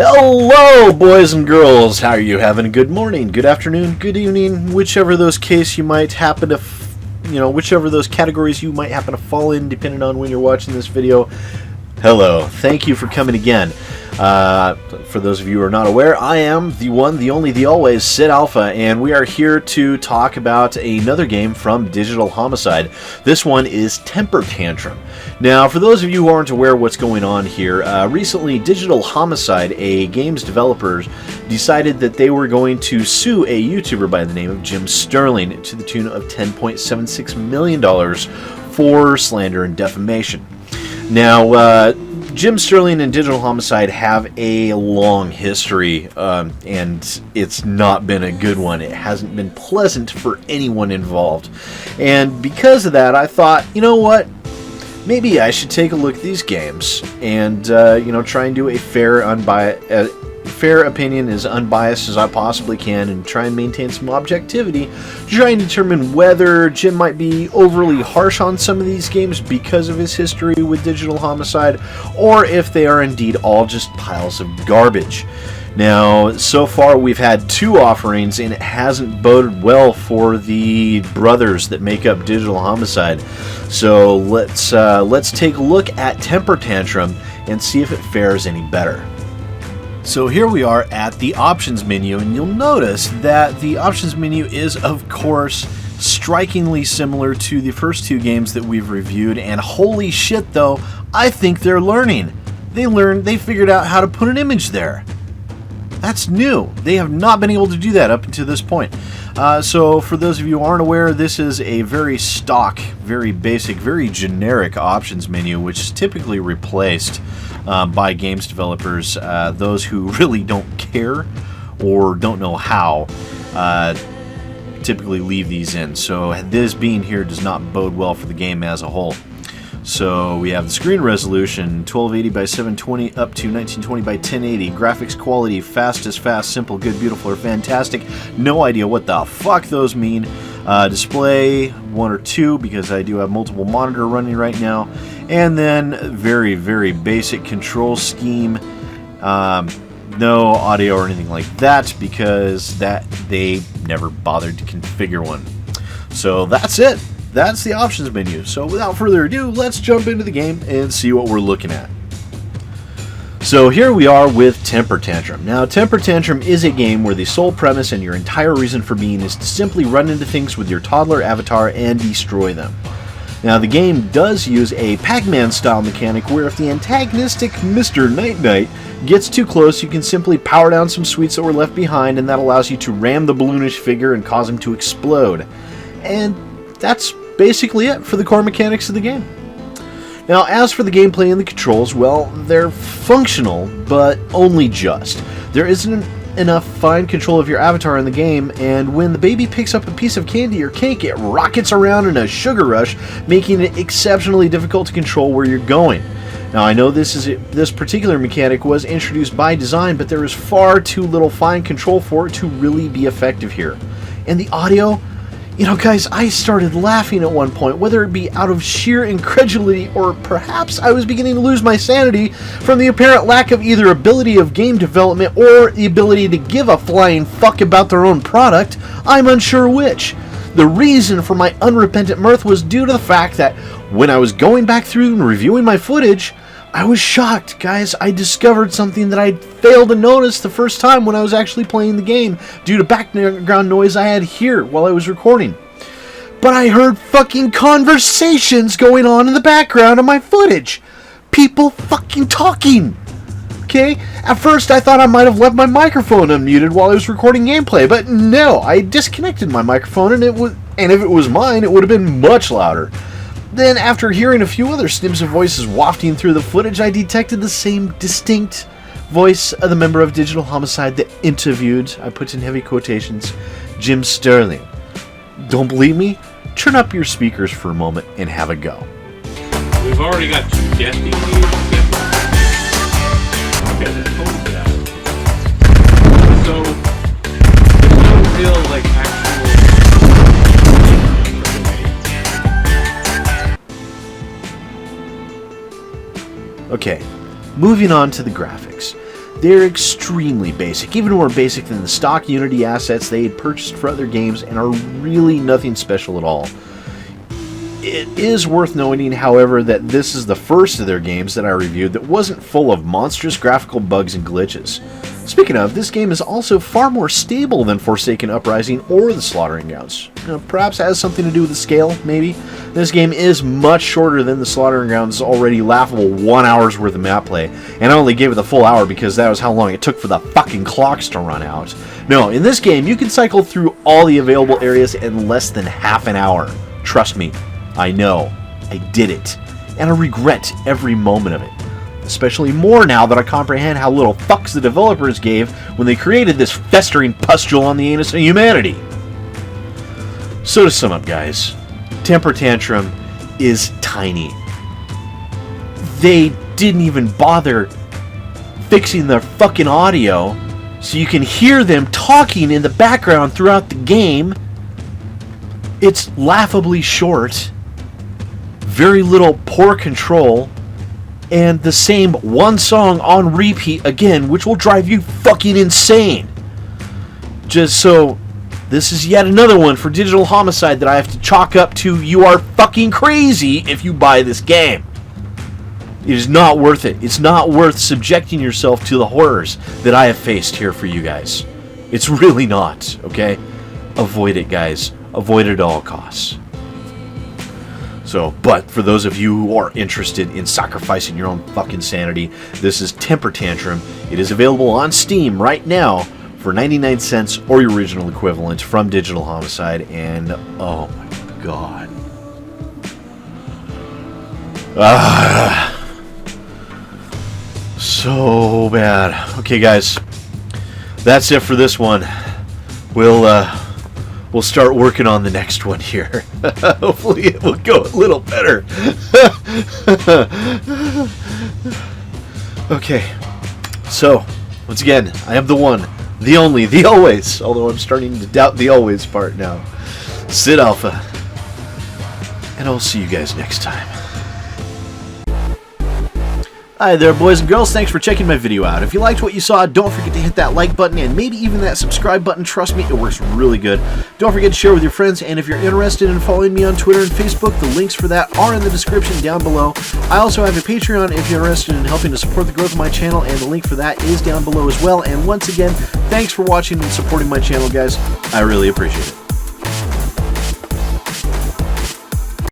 Hello, boys and girls. How are you having? Good morning, good afternoon, good evening, whichever those case you might happen to, whichever those categories you might happen to fall in, depending on when you're watching this video. Hello. Thank you for coming again. For those of you who are not aware, I am the one, the only, the always SidAlpha, and we are here to talk about another game from Digital Homicide. This one is Temper Tantrum. Now, for those of you who aren't aware what's going on here, recently Digital Homicide, a games developer, decided that they were going to sue a YouTuber by the name of Jim Sterling to the tune of $10.76 million for slander and defamation. Now, Jim Sterling and Digital Homicide have a long history, and it's not been a good one. It hasn't been pleasant for anyone involved. And because of that, I thought, you know what? Maybe I should take a look at these games and, try and do a fair opinion, as unbiased as I possibly can, and try and maintain some objectivity to try and determine whether Jim might be overly harsh on some of these games because of his history with Digital Homicide, or if they are indeed all just piles of garbage. Now, so far we've had two offerings, and it hasn't boded well for the brothers that make up Digital Homicide. So let's take a look at Temper Tantrum and see if it fares any better. So here we are at the options menu, and you'll notice that the options menu is, of course, strikingly similar to the first two games that we've reviewed, and holy shit though, I think they're learning. They figured out how to put an image there. That's new. They have not been able to do that up until this point. So for those of you who aren't aware, this is a very stock, very basic, very generic options menu, which is typically replaced by games developers, those who really don't care or don't know how, typically leave these in. So this being here does not bode well for the game as a whole. So we have the screen resolution 1280 by 720 up to 1920 by 1080. Graphics quality fast, simple, good, beautiful, or fantastic. No idea what the fuck those mean. Display 1 or 2, because I do have multiple monitor running right now. And then very, very basic control scheme. No audio or anything like that, because they never bothered to configure one. So that's it. That's the options menu. So without further ado, let's jump into the game and see what we're looking at. So here we are with Temper Tantrum. Now, Temper Tantrum is a game where the sole premise and your entire reason for being is to simply run into things with your toddler avatar and destroy them. Now, the game does use a Pac-Man style mechanic where if the antagonistic Mr. Night-Night gets too close, you can simply power down some sweets that were left behind, and that allows you to ram the balloonish figure and cause him to explode. And that's basically it for the core mechanics of the game. Now, as for the gameplay and the controls, well, they're functional, but only just. There isn't enough fine control of your avatar in the game, and when the baby picks up a piece of candy or cake, it rockets around in a sugar rush, making it exceptionally difficult to control where you're going. Now, I know this particular mechanic was introduced by design, but there is far too little fine control for it to really be effective here. And the audio, guys, I started laughing at one point, whether it be out of sheer incredulity or perhaps I was beginning to lose my sanity from the apparent lack of either ability of game development or the ability to give a flying fuck about their own product. I'm unsure which. The reason for my unrepentant mirth was due to the fact that when I was going back through and reviewing my footage, I was shocked, guys. I discovered something that I failed to notice the first time when I was actually playing the game due to background noise I had here while I was recording. But I heard fucking conversations going on in the background of my footage. People fucking talking. Okay? At first I thought I might have left my microphone unmuted while I was recording gameplay, but no, I disconnected my microphone and if it was mine, it would have been much louder. Then, after hearing a few other snips of voices wafting through the footage, I detected the same distinct voice of the member of Digital Homicide that interviewed, I put in heavy quotations, Jim Sterling. Don't believe me? Turn up your speakers for a moment and have a go. We've already got two guesting So, there's no real, actual... Okay, moving on to the graphics. They're extremely basic, even more basic than the stock Unity assets they had purchased for other games, and are really nothing special at all. It is worth noting, however, that this is the first of their games that I reviewed that wasn't full of monstrous graphical bugs and glitches. Speaking of, this game is also far more stable than Forsaken Uprising or the Slaughtering Grounds. Perhaps it has something to do with the scale, maybe? This game is much shorter than the Slaughtering Grounds' already laughable 1 hour's worth of map play, and I only gave it the full hour because that was how long it took for the fucking clocks to run out. No, in this game, you can cycle through all the available areas in less than half an hour. Trust me. I know. I did it. And I regret every moment of it. Especially more now that I comprehend how little fucks the developers gave when they created this festering pustule on the anus of humanity. So to sum up, guys, Temper Tantrum is tiny. They didn't even bother fixing their fucking audio so you can hear them talking in the background throughout the game. It's laughably short. Very little poor control, and the same one song on repeat again, which will drive you fucking insane. Just so, this is yet another one for Digital Homicide that I have to chalk up to you are fucking crazy if you buy this game. It is not worth it. It's not worth subjecting yourself to the horrors that I have faced here for you guys. It's really not, okay? Avoid it, guys. Avoid it at all costs. So, but for those of you who are interested in sacrificing your own fucking sanity, this is Temper Tantrum. It is available on Steam right now for 99 cents or your original equivalent from Digital Homicide, and oh my god. So bad. Okay, guys, that's it for this one. We'll start working on the next one here. Hopefully it will go a little better. Okay. So, once again, I am the one, the only, the always, although I'm starting to doubt the always part now, SidAlpha. And I'll see you guys next time. Hi there, boys and girls. Thanks for checking my video out. If you liked what you saw, don't forget to hit that like button and maybe even that subscribe button. Trust me, it works really good. Don't forget to share with your friends, and if you're interested in following me on Twitter and Facebook, the links for that are in the description down below. I also have a Patreon if you're interested in helping to support the growth of my channel, and the link for that is down below as well. And once again, thanks for watching and supporting my channel, guys. I really appreciate it.